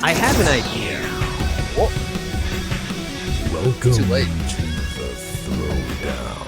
I have an idea. Welcome Too late. to the Throwdown.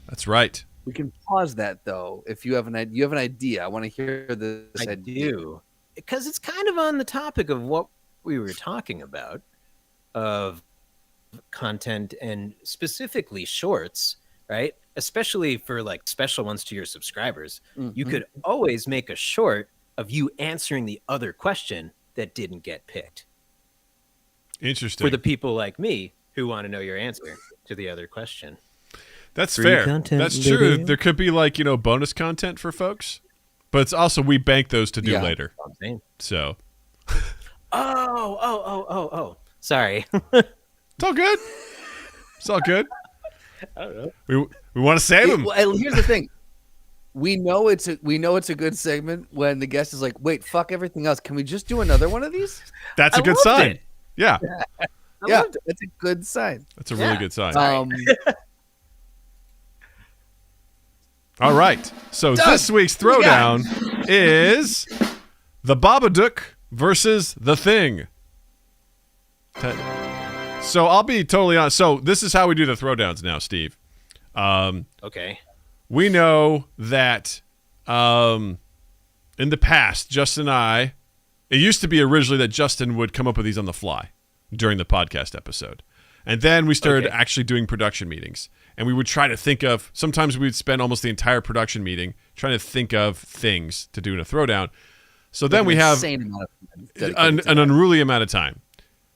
That's right. We can pause that though. If you have an idea, I want to hear this. I idea. do. Because it's kind of on the topic of what we were talking about, of content and specifically shorts, right? Especially for like special ones to your subscribers. You could always make a short of you answering the other question that didn't get picked. Interesting. For the people like me who want to know your answer to the other question. That's Free fair. content, That's true. baby. There could be like, bonus content for folks, but it's also we bank those to do Yeah. later. I'm saying. So Oh. Sorry. it's all good. It's all good. I don't know. We want to save them. Well, here's the thing. We know it's a good segment when the guest is like, "Wait, fuck everything else. Can we just do another one of these?" That's a I good loved sign. it. Yeah, Yeah, that's a good sign. that's a really good sign. Um, All right. So Doug, this week's what you got? throwdown is the Babadook versus The Thing. So I'll be totally honest. So this is how we do the throwdowns now, Steve. Okay. We know that in the past, Justin and I, it used to be originally that Justin would come up with these on the fly during the podcast episode. And then we started Okay. actually doing production meetings. And we would try to think of, sometimes we'd spend almost the entire production meeting trying to think of things to do in a throwdown. So then we have insane amount of time dedicated to an that. unruly amount of time.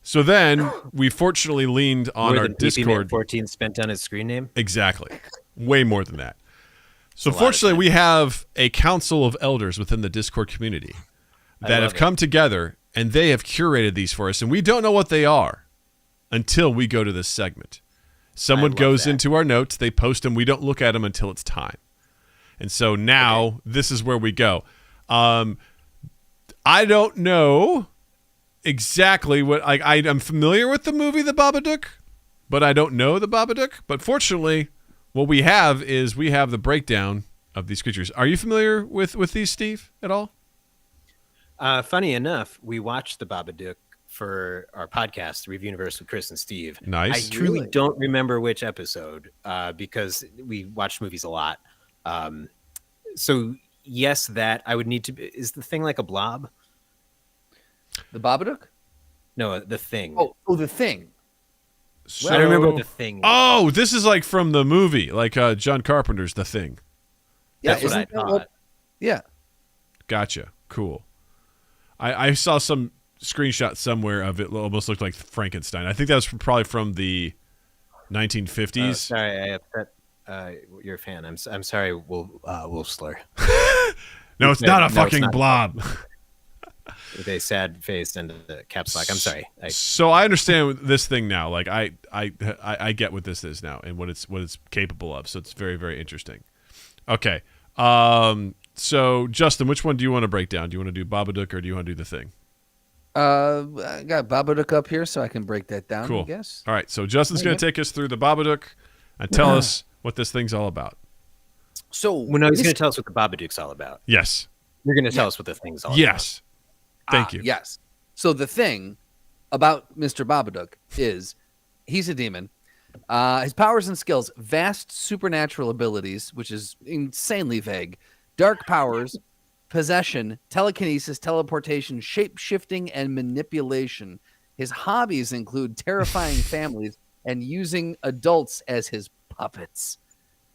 So then we fortunately leaned on More our than Discord. 14 spent on his screen name. Exactly. Way more than that. So a lot of fortunately, time. we have a council of elders within the Discord community that love have it. come together and they have curated these for us. And we don't know what they are until we go to this segment. Someone love goes that. into our notes, they post them. We don't look at them until it's time. And so now this is where we go. I don't know exactly what I'm familiar with the movie The Babadook, but I don't know the Babadook. But fortunately, what we have is we have the breakdown of these creatures. Are you familiar with these, Steve, at all? Funny enough, we watched the Babadook for our podcast, Review Universe with Chris and Steve. Nice. I truly Really? don't remember which episode because we watched movies a lot. So yes, that I would need to. Is the thing like a blob? The Babadook. No, the thing. Oh, the thing. So, I don't remember what the thing. Oh, this is like from the movie, like John Carpenter's The Thing. Yeah, That's what I isn't that thought. yeah. Gotcha. Cool. I saw some screenshot somewhere of it. Almost looked like Frankenstein. I think that was probably from the 1950s. Sorry, I upset your fan. I'm sorry, Wolf Slur. No, it's not a it's fucking not. blob. With a sad face and a caps lock. I'm sorry. So I understand this thing now. Like I get what this is now and what it's capable of. So it's very, very interesting. Okay. So Justin, which one do you want to break down? Do you want to do Babadook or do you want to do The Thing? I got Babadook up here so I can break that down. Cool. I guess. All right. So Justin's going to take us through the Babadook and tell us what this thing's all about. So Well, no, he's this- going to tell us what the Babadook's all about. Yes. You're going to tell us what the thing's all about. Yes. Thank you. Yes. So the thing about Mr. Babadook is he's a demon. His powers and skills, vast supernatural abilities, which is insanely vague, dark powers, possession, telekinesis, teleportation, shape-shifting, and manipulation. His hobbies include terrifying families and using adults as his puppets.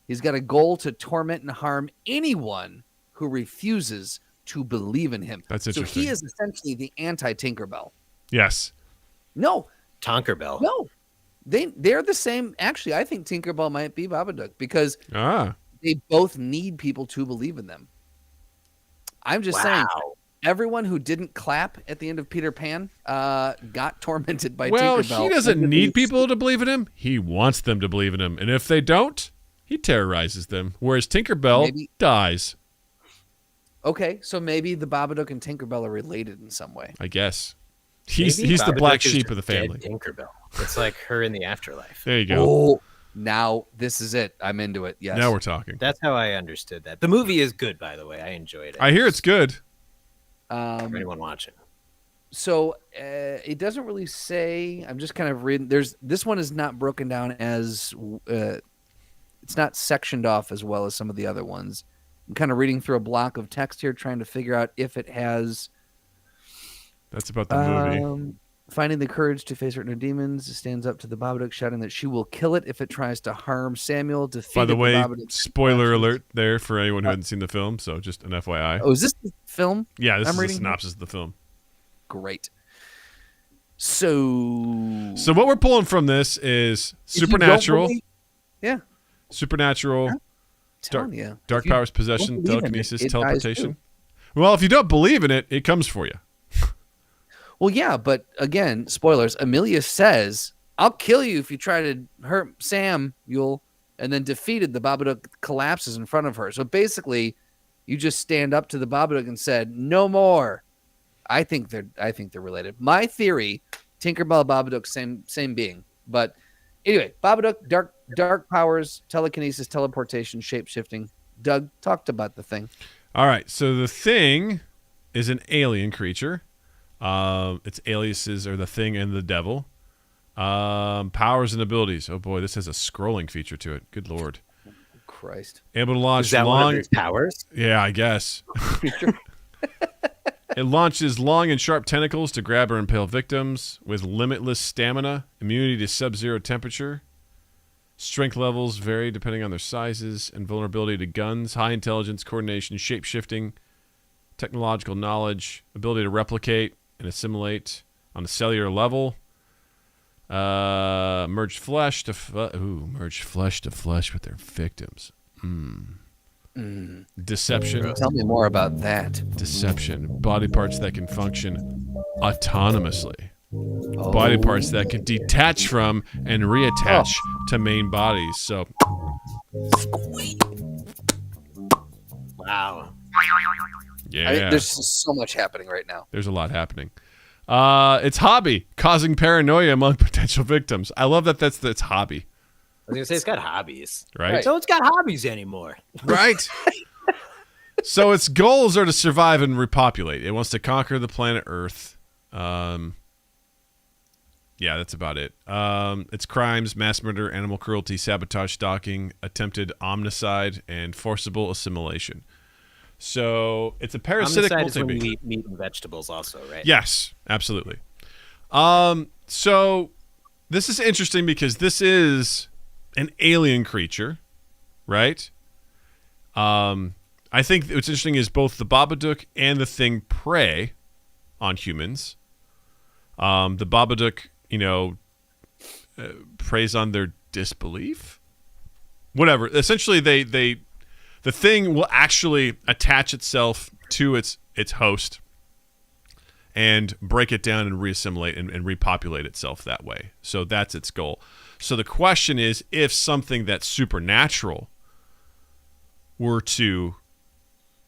He's got a goal to torment and harm anyone who refuses to believe in him. That's So interesting. he is essentially the anti-Tinkerbell. Yes. No, Tonkerbell. no. They're the same. Actually, I think Tinkerbell might be Babadook because Ah. they both need people to believe in them. I'm just saying, everyone who didn't clap at the end of Peter Pan got tormented by Well, Tinkerbell. he doesn't And need it's- people to believe in him. He wants them to believe in him. And if they don't, he terrorizes them. Whereas Tinkerbell Maybe- dies, Okay, so maybe the Babadook and Tinkerbell are related in some way. I guess. He's Maybe the Babadook black is sheep of the just dead family. Tinkerbell. It's like her in the afterlife. There you go. Oh, now this is it. I'm into it. Yes. Now we're talking. That's how I understood that. The movie is good, by the way. I enjoyed it. I hear it's good. For anyone watching. So it doesn't really say. I'm just kind of reading. This one is not broken down as it's not sectioned off as well as some of the other ones. I'm kind of reading through a block of text here, trying to figure out if it has. That's about the movie. Finding the courage to face certain demons, stands up to the Babadook, shouting that she will kill it if it tries to harm Samuel. By the way, Babadook spoiler alert there for anyone who hadn't seen the film, so just an FYI. Oh, is this the film? Yeah, this I'm is a reading synopsis of the film. Great. So what we're pulling from this is supernatural. Yeah. Supernatural. Telling you. Dark If you powers, don't possession, believe in telekinesis, it dies teleportation. too. Well, if you don't believe in it, it comes for you. Well, yeah, but again, spoilers. Amelia says, "I'll kill you if you try to hurt Sam." And then defeated, the Babadook collapses in front of her. So basically, you just stand up to the Babadook and said, "No more." I think they're related. My theory: Tinkerbell, Babadook, same being. But anyway, Babadook, dark powers, telekinesis, teleportation, shape shifting. Doug talked about the thing. All right, so the Thing is an alien creature. Its aliases are the Thing and the Devil. Powers and abilities. Oh boy, this has a scrolling feature to it. Good lord. Christ. Able to launch Is that long. one of its powers? Yeah, I guess. It launches long and sharp tentacles to grab or impale victims with limitless stamina, immunity to sub-zero temperature. Strength levels vary depending on their sizes, and vulnerability to guns. High intelligence, coordination, shape-shifting, technological knowledge, ability to replicate and assimilate on a cellular level. Merge flesh to flesh with their victims. Deception. Tell me more about that. Deception. Body parts that can function autonomously. Body parts that can detach from and reattach to main bodies. So, Wow. yeah. There's so much happening right now. There's a lot happening. Its hobby, causing paranoia among potential victims. I love that that's its hobby. I was going to say it's got hobbies. Right? So it's got hobbies anymore. Right. So its goals are to survive and repopulate. It wants to conquer the planet Earth. Yeah, that's about it. Its crimes: mass murder, animal cruelty, sabotage, stalking, attempted omnicide, and forcible assimilation. So it's a parasitic Homicide is when multi-being. you eat meat and vegetables also, right? Yes, absolutely. So this is interesting because this is an alien creature, right? I think what's interesting is both the Babadook and the Thing prey on humans. The Babadook, preys on their disbelief. Whatever. Essentially, the Thing will actually attach itself to its host and break it down and reassimilate and repopulate itself that way. So that's its goal. So the question is, if something that's supernatural were to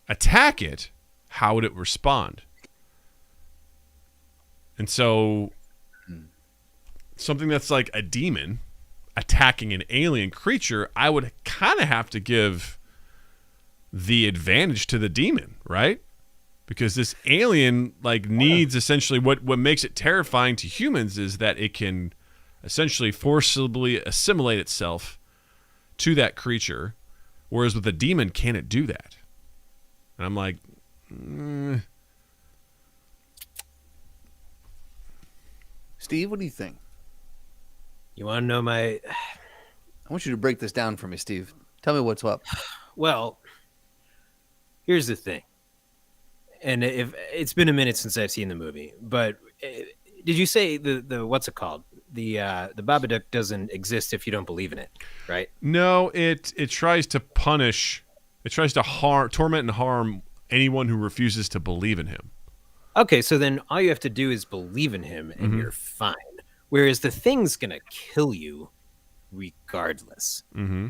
attack it, how would it respond? And so something that's like a demon attacking an alien creature, I would kind of have to give the advantage to the demon, right? Because this alien needs essentially what makes it terrifying to humans is that it can essentially forcibly assimilate itself to that creature, whereas with a demon, can it do that? And I'm like, Steve, what do you think? You want to know my... I want you to break this down for me, Steve. Tell me what's up. Well, here's the thing. And if it's been a minute since I've seen the movie, but did you say the what's it called? The Babadook doesn't exist if you don't believe in it, right? No, it tries to punish, it tries to torment and harm anyone who refuses to believe in him. Okay, so then all you have to do is believe in him and you're fine. Whereas the Thing's going to kill you regardless. Mm-hmm.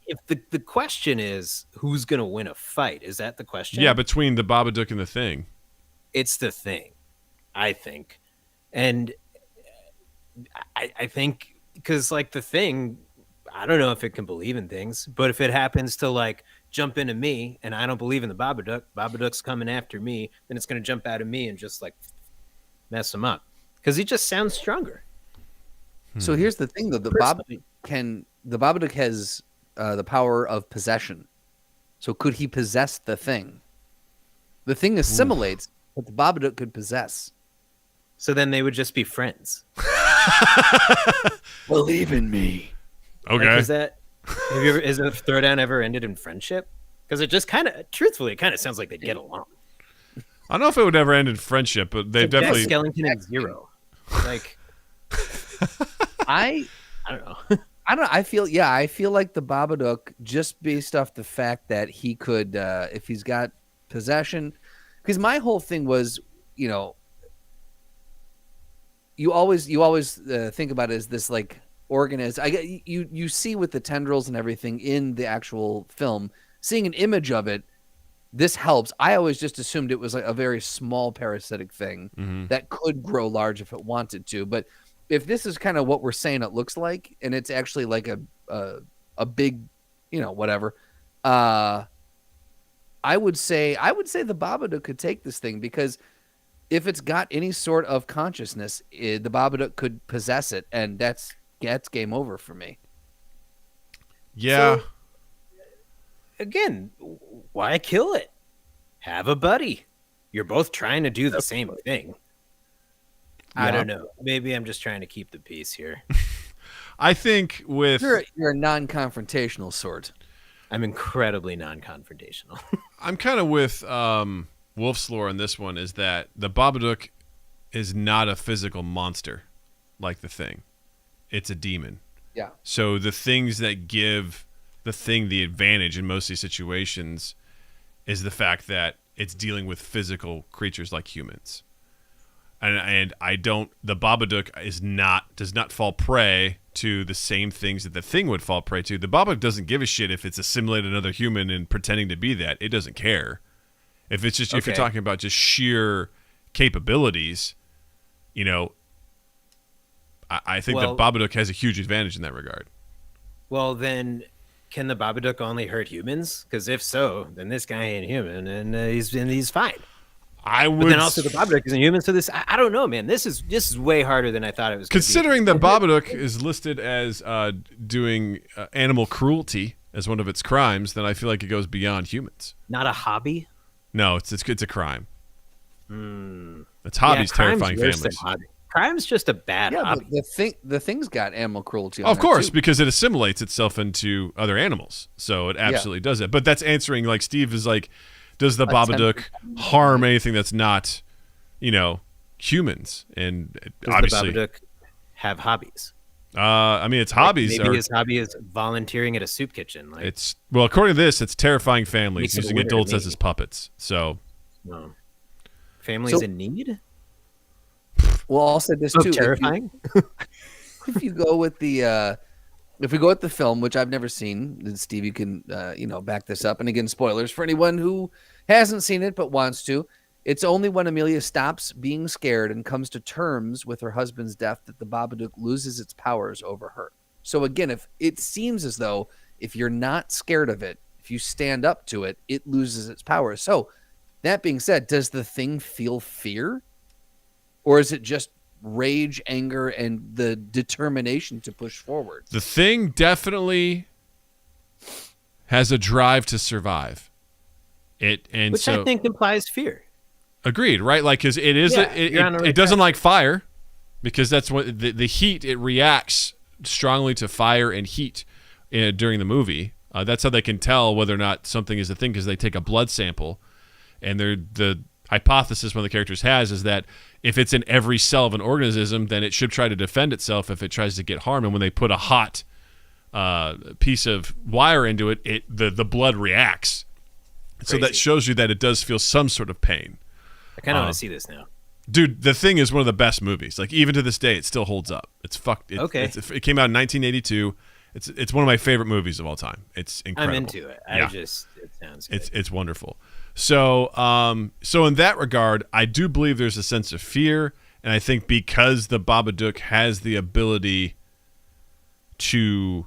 If the question is who's going to win a fight, is that the question? Yeah, between the Babadook and the Thing. It's the Thing, I think. And I think because the Thing, I don't know if it can believe in things, but if it happens to jump into me and I don't believe in the Babadook, Babadook's coming after me, then it's going to jump out of me and just mess him up because he just sounds stronger. So here's the thing, though: Personally. the Babadook has the power of possession. So could he possess the thing? The thing assimilates, but the Babadook could possess. So then they would just be friends. Believe in me. Okay. Like, is a throwdown ever ended in friendship? Because it just truthfully, it kind of sounds like they'd get along. I don't know if it would ever end in friendship, but they Like Jack definitely. Skellington and Zero. Like, I I don't know. I feel like the Babadook, just based off the fact that he could, if he's got possession, because my whole thing was, you always think about it as this like organism. You see with the tendrils and everything in the actual film, seeing an image of it, this helps. I always just assumed it was like a very small parasitic thing that could grow large if it wanted to. But if this is kind of what we're saying it looks like, and it's actually like a big, whatever, I would say the Babadook could take this thing, because if it's got any sort of consciousness, the Babadook could possess it, and that's game over for me. Yeah. So, again, why kill it? Have a buddy. You're both trying to do the same thing. I don't know. Maybe I'm just trying to keep the peace here. I think with. You're a non-confrontational sort. I'm incredibly non-confrontational. I'm kind of with Wolf's lore on this one, is that the Babadook is not a physical monster like the Thing. It's a demon. Yeah. So the things that give the Thing the advantage in most of these situations is the fact that it's dealing with physical creatures like humans. And the Babadook does not fall prey to the same things that the Thing would fall prey to. The Babadook doesn't give a shit if it's assimilated another human and pretending to be that. It doesn't care. If it's just if you're talking about just sheer capabilities, I think the Babadook has a huge advantage in that regard. Well, then, can the Babadook only hurt humans? Because if so, then this guy ain't human, and he's fine. But then also the Babadook isn't human, so this I don't know, man. This is way harder than I thought it was. Considering the Babadook is listed as doing animal cruelty as one of its crimes, then I feel like it goes beyond humans. Not a hobby. No, it's a crime. It's hobbies terrifying families. Crime's just a bad hobby. But the thing's got animal cruelty. Of course, because it assimilates itself into other animals, so it absolutely does it. But that's answering, like Steve is like, does the Babadook harm anything that's not, humans? And does obviously, the Babadook have hobbies? Its hobbies maybe his hobby is volunteering at a soup kitchen. According to this, it's terrifying families Makes it using weird, adults as maybe. his puppets. So, Families in need. Well, I'll say this too. Terrifying. If you go with the film, which I've never seen, and Steve, you can back this up. And again, spoilers for anyone who hasn't seen it but wants to. It's only when Amelia stops being scared and comes to terms with her husband's death that the Babadook loses its powers over her. So again, if it seems as though if you're not scared of it, if you stand up to it, it loses its powers. So that being said, does the Thing feel fear? Or is it just rage, anger, and the determination to push forward? the Thing definitely has a drive to survive. Which I think implies fear. Agreed, right? Like, because it is it doesn't like fire, because that's what the heat, it reacts strongly to fire and heat during the movie. That's how they can tell whether or not something is a thing, because they take a blood sample, and the hypothesis one of the characters has is that if it's in every cell of an organism, then it should try to defend itself if it tries to get harmed. And when they put a hot piece of wire into it, the blood reacts. Crazy. So that shows you that it does feel some sort of pain. I kind of want to see this now. Dude, The Thing is one of the best movies. Like, even to this day, it still holds up. It's fucked. It came out in 1982. It's one of my favorite movies of all time. It's incredible. I'm into it. It sounds good. It's wonderful. So in that regard, I do believe there's a sense of fear, and I think because the Babadook has the ability to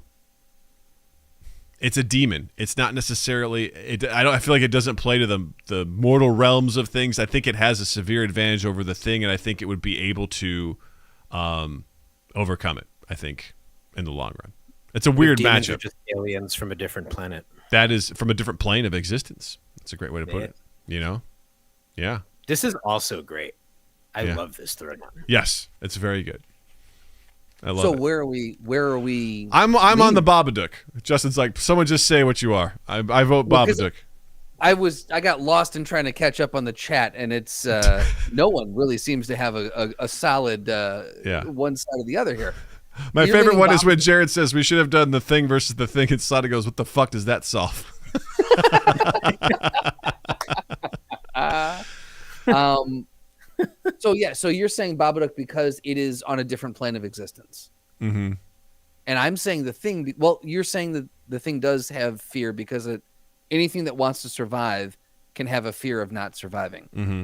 it's a demon. It's not necessarily. I feel like it doesn't play to the mortal realms of things. I think it has a severe advantage over the thing, and I think it would be able to overcome it. I think in the long run, it's a weird Demons matchup. are just aliens from a different planet. That is from a different plane of existence. That's a great way to put Yeah. it. You know, yeah. This is also great. I Yeah. love this throwdown. Yes, it's very good. I love So it. where are we? I'm on the Babadook. Justin's like, someone just say what you are. I vote Well, 'cause Babadook. I got lost in trying to catch up on the chat, and it's no one really seems to have a solid one side or the other here. My you favorite think one is when Jared says we should have done the thing versus the thing, and Sada goes, "What the fuck does that solve?" So you're saying Babadook because it is on a different plane of existence, Mm-hmm. and I'm saying the thing. Well, you're saying that the thing does have fear because anything that wants to survive can have a fear of not surviving. Mm-hmm.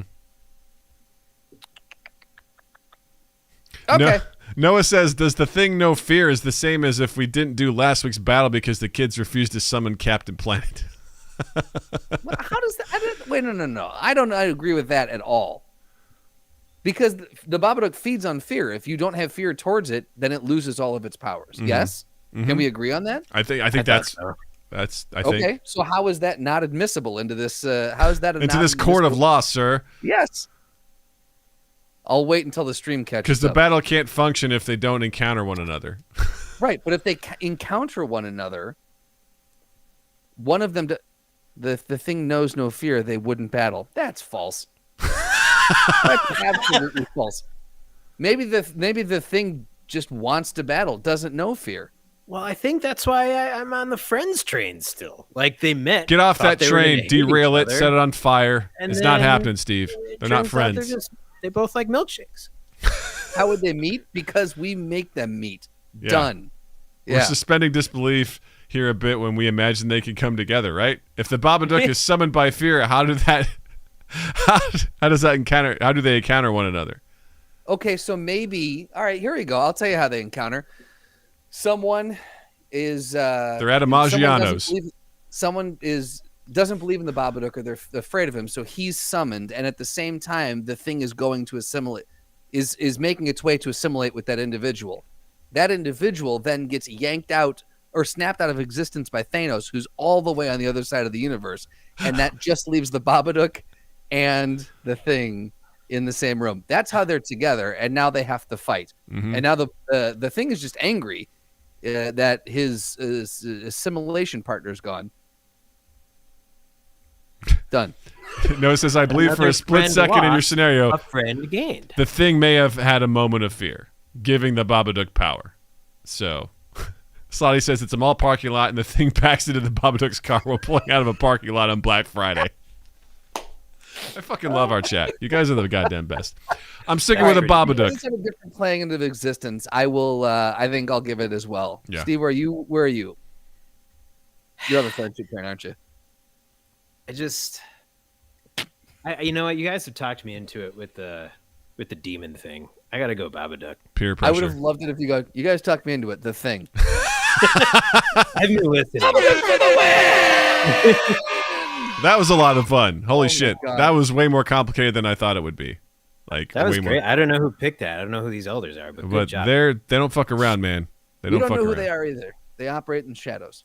Okay. Noah says, "Does the thing know fear is the same as if we didn't do last week's battle because the kids refused to summon Captain Planet?" How does that? Wait, no. I don't agree with that at all. Because the Babadook feeds on fear. If you don't have fear towards it, then it loses all of its powers. Yes? Can we agree on that? I think that's so. I think Okay. So how is that not admissible into this? How is that into this court of law, sir? Yes. I'll wait until the stream catches Because the up. battle can't function if they don't encounter one another. Right, but if they encounter one another, one of them, the thing knows no fear, they wouldn't battle. That's false. That's absolutely false. Maybe the thing just wants to battle, doesn't know fear. Well, I think that's why I'm on the Friends train still. Like they met. Get off thought that they were train, gonna hate each derail it, other, set it on fire. and It's not then happening, Steve. it They're not turns out friends. they both like milkshakes. How would they meet? Because we make them meet. Yeah. Done. We're Yeah. suspending disbelief here a bit when we imagine they can come together, right? If the Babadook is summoned by fear, how does that encounter? How do they encounter one another? Okay, so maybe. All right, here we go. I'll tell you how they encounter. Someone is. They're at a Maggiano's. Someone doesn't believe in the Babadook, or they're afraid of him, so he's summoned, and at the same time, the thing is going to assimilate, is making its way to assimilate with that individual. That individual then gets yanked out or snapped out of existence by Thanos, who's all the way on the other side of the universe, and that just leaves the Babadook and the thing in the same room. That's how they're together, and now they have to fight. Mhm. And now the thing is just angry that his assimilation partner's gone. Done. Noah says, I believe for Another a split friend second in your lost, scenario, a friend gained. the thing may have had a moment of fear, giving the Babadook power. So, Slotty says it's a mall parking lot, and the thing backs into the Babadook's car while pulling out of a parking lot on Black Friday. I fucking love our chat. You guys are the goddamn best. I'm sticking with a Babadook. Instead of different playing into existence, I will. I think I'll give it as well. Yeah. Steve, where are you? You're on the friendship train, aren't you? You know what? You guys have talked me into it with the demon thing. I gotta go Babadook. Peer I would pressure. have loved it if you guys talked me into it. The thing. I've been listening. That was a lot of fun. Holy my shit. God. That was way more complicated than I thought it would be. Like, That was way great. more. I don't know who picked that. I don't know who these elders are, but good But job. they don't fuck around, man. They We don't don't fuck know who around. they are either. They operate in shadows.